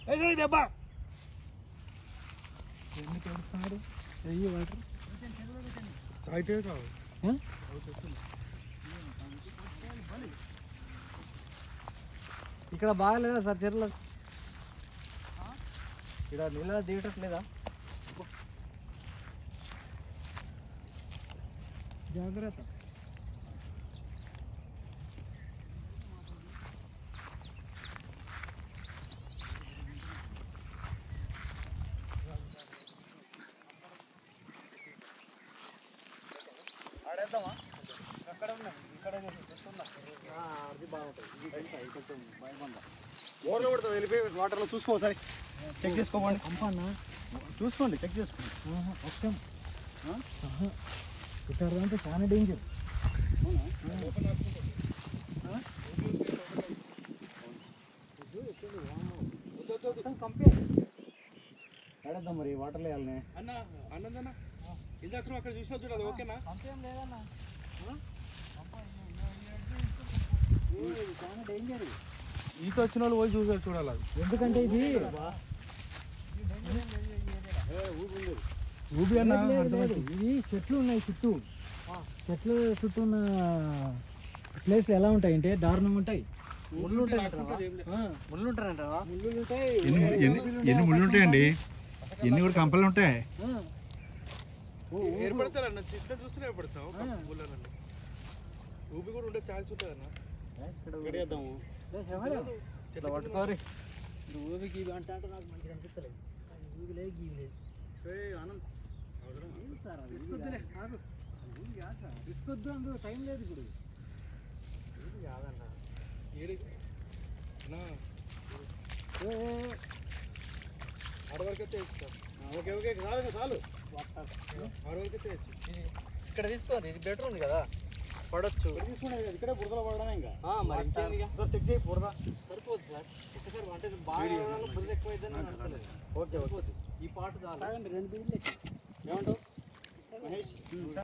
దెబ్బ ఎందుకు ఏడుస్తున్నారు? వెయ్యి వాటర్ అయితే కావు ఇక్కడ బాగలేదా సార్ చెరువులో? ఇక్కడ నీళ్ళ దిగటట్లేదా? జాగ్రత్త. ఆడేద్దామా? అక్కడ ఉన్నాయి, ఇక్కడ అది బాగుంటుంది. కొంచెం భయపడ్డా ఓర్లో పడతాం వెళ్ళిపోయి వాటర్లో చూసుకో ఒకసారి చెక్ చేసుకోమండి. పంపన్నా చూసుకోండి, చెక్ చేసుకోండి. కష్టం ఇక్కడ అంటే చాలా డేంజర్. ఆడేద్దాం మరి వాటర్లో వేయాలనే అన్న. అన్నదన్నా ఇందాక నువ్వు అక్కడ చూసినా చూడదు, ఓకేనా? పంపేం లేదన్నా, చాలా డేంజర్. ఈత వచ్చిన వాళ్ళు పోయి చూసారు చూడాలి. ఎందుకంటే ఇది ఊబి అన్న ఇది చెట్లు ఉన్నాయి చుట్టూ. చెట్లు చుట్టూ ఉన్న ప్లేస్లు ఎలా ఉంటాయి అంటే దారుణంగా ఉంటాయి. ముళ్ళు ఉంటాయి, ముళ్ళు ఉంటాయంటావా? ముళ్ళు ఉంటాయి. ఎన్ని ముళ్ళు ఉంటాయండి? ఎన్ని కూడా కంపలు ఉంటాయి. ఏర్పడతారన్న చిన్న చూస్తూనే ఏర్పడతావు. ఊబి కూడా ఉండే ఛాన్స్ ఉంటుంది అన్న. పట్టుకోరి ఊబికి ఇవి అంటే నాకు మంచిగా అనిపిస్తలేదు. ఊబి లేదు, గీవి లేదు. తీసుకొద్దు, అందులో టైం లేదు ఇప్పుడు. ఇది కాదన్న ఆడవరకైతే ఇస్తాం. ఓకే ఓకే చాలు చాలు. ఆడవరకైతే ఇక్కడ తీసుకోండి, ఇది బెటర్ ఉంది కదా, పడవచ్చు. తీసుకునే ఇక్కడే బురదలో పడడమే. ఇంకా మరి ఇంకేంది, చెక్ చేయి బురద సరిపోద్ది సార్. ఒక్కసారి అంటే బాగా బురద ఎక్కువ అయితే అనుకోలేదు. ఓకే ఈ పాట చాలు. 2 బిల్లు ఏమంటావు మహేష్?